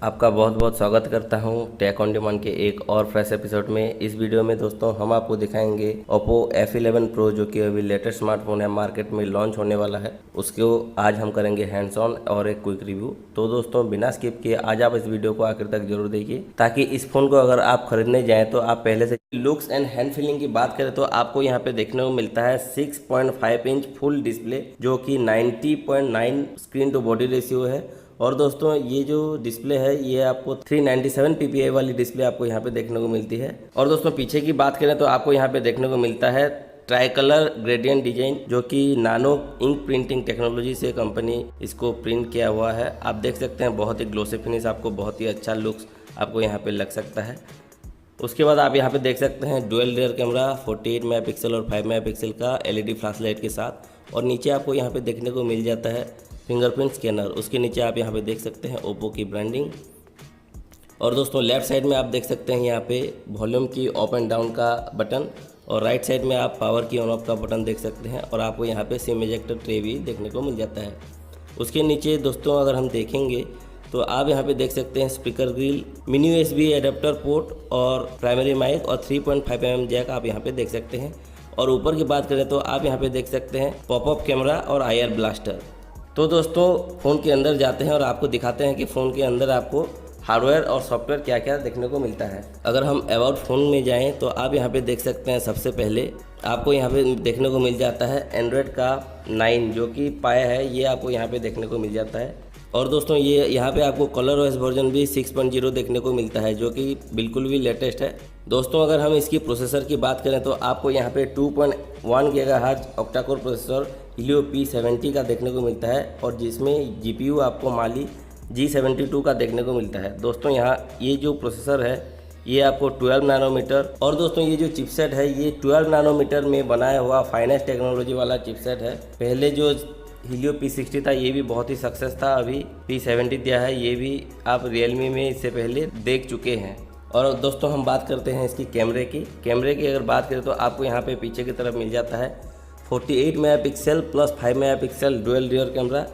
आपका बहुत बहुत स्वागत करता हूं टेक ऑन डिमांड के एक और फ्रेश एपिसोड में। इस वीडियो में दोस्तों हम आपको दिखाएंगे Oppo F11 Pro जो कि अभी लेटेस्ट स्मार्टफोन है, मार्केट में लॉन्च होने वाला है। उसको आज हम करेंगे हैंड्स ऑन और एक क्विक रिव्यू। तो दोस्तों बिना स्किप किए आज आप इस वीडियो को आखिर तक जरूर देखिए, ताकि इस फोन को अगर आप खरीदने जाएँ तो आप पहले से लुक्स एंड हैंड फीलिंग की बात करें तो आपको यहाँ पे देखने को मिलता है 6.5 इंच फुल डिस्प्ले जो कि 90.9 स्क्रीन टू बॉडी रेशियो है। और दोस्तों ये जो डिस्प्ले है ये आपको 397 ppi वाली डिस्प्ले आपको यहाँ पे देखने को मिलती है। और दोस्तों पीछे की बात करें तो आपको यहाँ पे देखने को मिलता है ट्राई कलर ग्रेडियंट डिजाइन जो कि नानो इंक प्रिंटिंग टेक्नोलॉजी से कंपनी इसको प्रिंट किया हुआ है। आप देख सकते हैं बहुत ही ग्लोसी फिनिश, आपको बहुत ही अच्छा लुक्स आपको यहाँ पे लग सकता है। उसके बाद आप यहाँ पे देख सकते हैं डुअल रियर कैमरा 48 मेगापिक्सल और 5 मेगापिक्सल का LED फ्लैश लाइट के साथ। और नीचे आपको यहाँ पे देखने को मिल जाता है फिंगरप्रिंट स्कैनर। उसके नीचे आप यहाँ पे देख सकते हैं ओप्पो की ब्रांडिंग। और दोस्तों लेफ्ट साइड में आप देख सकते हैं यहाँ पे वॉल्यूम की अप एंड डाउन का बटन, और राइट साइड में आप पावर की ऑन ऑफ का बटन देख सकते हैं। और आपको यहाँ पे सिम इजेक्टर ट्रे भी देखने को मिल जाता है। उसके नीचे दोस्तों अगर हम देखेंगे तो आप यहाँ पे देख सकते हैं speaker grill, mini USB adapter port और प्राइमरी माइक और 3.5 mm जैक आप यहाँ पे देख सकते हैं। और ऊपर की बात करें तो आप यहाँ पे देख सकते हैं पॉपअप कैमरा और IR ब्लास्टर। तो दोस्तों फ़ोन के अंदर जाते हैं और आपको दिखाते हैं कि फ़ोन के अंदर आपको हार्डवेयर और सॉफ्टवेयर क्या क्या देखने को मिलता है। अगर हम अबाउट फ़ोन में जाएं तो आप यहाँ पे देख सकते हैं सबसे पहले आपको यहाँ पे देखने को मिल जाता है एंड्रॉयड का 9 जो कि पाया है, ये आपको यहाँ पे देखने को मिल जाता है। और दोस्तों ये यहाँ पे आपको कलर OS वर्जन भी 6.0 देखने को मिलता है जो कि बिल्कुल भी लेटेस्ट है। दोस्तों अगर हम इसकी प्रोसेसर की बात करें तो आपको यहाँ पे 2.1 GHz octa core processor Helio P70 का देखने को मिलता है, और जिसमें GPU आपको Mali G72 का देखने को मिलता है। दोस्तों यहाँ ये जो प्रोसेसर है ये आपको 12 नैनोमीटर, और दोस्तों ये जो चिपसेट है ये 12 नैनोमीटर में बनाया हुआ फाइनेस्ट टेक्नोलॉजी वाला चिपसेट है। पहले जो Helio P60 था ये भी बहुत ही सक्सेस था, अभी P70 दिया है, ये भी आप Realme में इससे पहले देख चुके हैं। और दोस्तों हम बात करते हैं इसकी कैमरे की अगर बात करें तो आपको यहाँ पे पीछे की तरफ मिल जाता है 48 megapixel plus 5 megapixel dual rear camera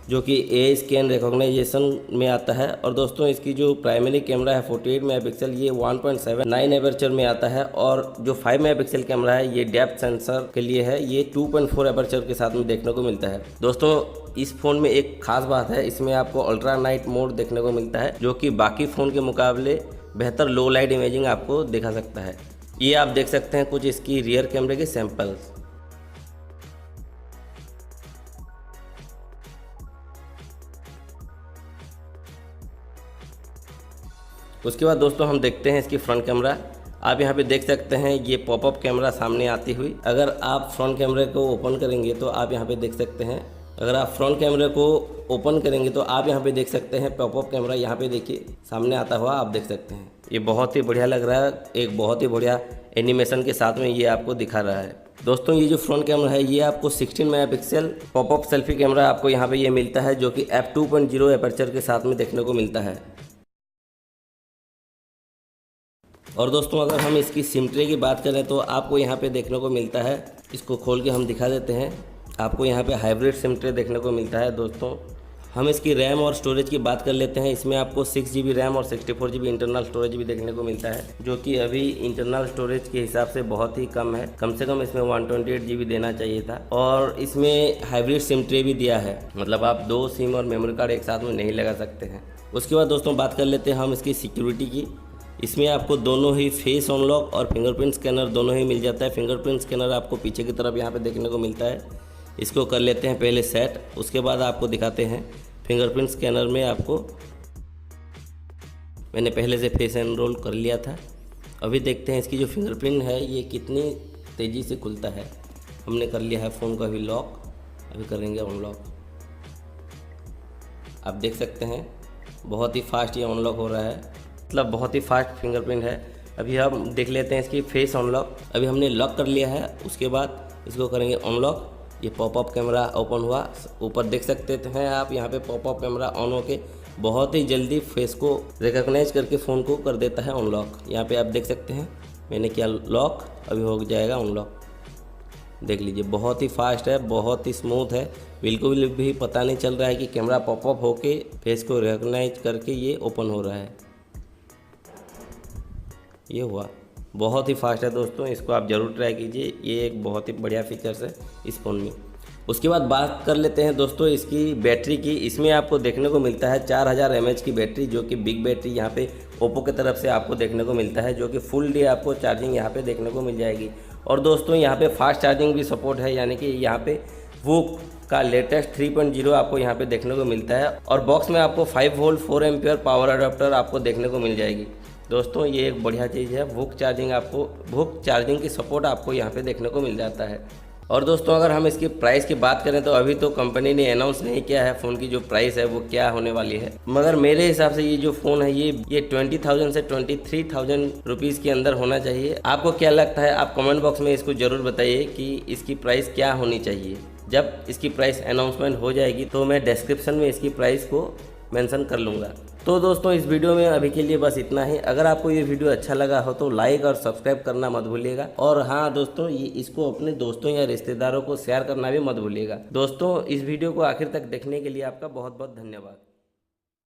जो कि ए स्कैन रिकॉग्नाइजेशन में आता है। और दोस्तों इसकी जो प्राइमरी कैमरा है 48 मेगापिक्सल ये 1.79 एपर्चर में आता है, और जो 5 मेगापिक्सल कैमरा है ये डेप्थ सेंसर के लिए है, ये 2.4 एपर्चर के साथ में देखने को मिलता है। दोस्तों इस फ़ोन में एक खास बात है, इसमें आपको अल्ट्रा नाइट मोड देखने को मिलता है जो कि बाकी फ़ोन के मुकाबले बेहतर लो लाइट इमेजिंग आपको दिखा सकता है। ये आप देख सकते हैं कुछ इसकी रियर कैमरे के सैंपल्स। उसके बाद दोस्तों हम देखते हैं इसकी फ्रंट कैमरा। आप यहाँ पे देख सकते हैं ये पॉपअप कैमरा सामने आती हुई। अगर आप फ्रंट कैमरे को ओपन करेंगे तो आप यहाँ पे देख सकते हैं, अगर आप फ्रंट कैमरे को ओपन करेंगे तो आप यहाँ पे देख सकते हैं पॉपअप कैमरा यहाँ पे देखिए सामने आता हुआ आप देख सकते हैं। ये बहुत ही बढ़िया लग रहा है, एक बहुत ही बढ़िया एनिमेशन के साथ में ये आपको दिखा रहा है। दोस्तों ये जो फ्रंट कैमरा है ये आपको 16 मेगापिक्सल पॉपअप सेल्फी कैमरा आपको यहाँ पे ये मिलता है जो कि f2.0 एपर्चर के साथ में देखने को मिलता है। और दोस्तों अगर हम इसकी सिम ट्रे की बात करें तो आपको यहाँ पे देखने को मिलता है, इसको खोल के हम दिखा देते हैं, आपको यहाँ पे हाइब्रिड सिम ट्रे देखने को मिलता है। दोस्तों हम इसकी रैम और स्टोरेज की बात कर लेते हैं। इसमें आपको 6 GB रैम और 64 GB इंटरनल स्टोरेज भी देखने को मिलता है जो कि अभी इंटरनल स्टोरेज के हिसाब से बहुत ही कम है, कम से कम इसमें 128 GB देना चाहिए था। और इसमें हाइब्रिड सिम ट्रे भी दिया है, मतलब आप 2 सिम और मेमोरी कार्ड एक साथ में नहीं लगा सकते हैं। उसके बाद दोस्तों बात कर लेते हैं हम इसकी सिक्योरिटी की। इसमें आपको दोनों ही फेस अनलॉक और फिंगरप्रिंट स्कैनर दोनों ही मिल जाता है। फिंगरप्रिंट स्कैनर आपको पीछे की तरफ यहाँ पे देखने को मिलता है, इसको कर लेते हैं पहले सेट, उसके बाद आपको दिखाते हैं फिंगरप्रिंट स्कैनर में आपको मैंने पहले से फेस एनरोल कर लिया था। अभी देखते हैं इसकी जो फिंगरप्रिंट है ये कितनी तेज़ी से खुलता है। हमने कर लिया है फ़ोन का भी लॉक, अभी करेंगे अनलॉक। आप देख सकते हैं बहुत ही फास्ट ये अनलॉक हो रहा है, मतलब बहुत ही फास्ट फिंगरप्रिंट है। अभी हम देख लेते हैं इसकी फेस अनलॉक। अभी हमने लॉक कर लिया है, उसके बाद इसको करेंगे अनलॉक। ये पॉपअप कैमरा ओपन हुआ, ऊपर देख सकते हैं आप यहाँ पे पॉपअप कैमरा ऑन होके बहुत ही जल्दी फेस को रिकॉग्नाइज करके फ़ोन को कर देता है अनलॉक। यहाँ पे आप देख सकते हैं मैंने किया लॉक, अभी हो जाएगा अनलॉक। देख लीजिए बहुत ही फास्ट है, बहुत ही स्मूथ है, बिल्कुल भी पता नहीं चल रहा है कि कैमरा पॉपअप होके फेस को रिकॉग्नाइज करके ये ओपन हो रहा है। ये हुआ, बहुत ही फास्ट है दोस्तों, इसको आप ज़रूर ट्राई कीजिए। ये एक बहुत ही बढ़िया फीचर्स है इस फ़ोन में। उसके बाद बात कर लेते हैं दोस्तों इसकी बैटरी की। इसमें आपको देखने को मिलता है 4000 mAh की बैटरी, जो कि बिग बैटरी यहाँ पे ओप्पो की तरफ से आपको देखने को मिलता है, जो कि फुल डे आपको चार्जिंग यहाँ पे देखने को मिल जाएगी। और दोस्तों यहाँ पे फास्ट चार्जिंग भी सपोर्ट है, यानी कि यहाँ पे वूक का लेटेस्ट 3.0 आपको यहाँ पे देखने को मिलता है। और बॉक्स में आपको 5 वोल्ट 4 एम्पियर पावर अडाप्टर आपको देखने को मिल जाएगी। दोस्तों ये एक बढ़िया चीज़ है, वूक चार्जिंग की सपोर्ट आपको यहाँ पे देखने को मिल जाता है। और दोस्तों अगर हम इसकी प्राइस की बात करें तो अभी तो कंपनी ने अनाउंस नहीं किया है फ़ोन की जो प्राइस है वो क्या होने वाली है, मगर मेरे हिसाब से ये जो फ़ोन है ये 20,000 से 23,000 रुपीज़ के अंदर होना चाहिए। आपको क्या लगता है? आप कमेंट बॉक्स में इसको ज़रूर बताइए कि इसकी प्राइस क्या होनी चाहिए। जब इसकी प्राइस अनाउंसमेंट हो जाएगी तो मैं डिस्क्रिप्शन में इसकी प्राइस को मेंशन कर लूँगा। तो दोस्तों इस वीडियो में अभी के लिए बस इतना ही। अगर आपको ये वीडियो अच्छा लगा हो तो लाइक और सब्सक्राइब करना मत भूलिएगा। और हाँ दोस्तों, इसको अपने दोस्तों या रिश्तेदारों को शेयर करना भी मत भूलिएगा। दोस्तों इस वीडियो को आखिर तक देखने के लिए आपका बहुत बहुत धन्यवाद।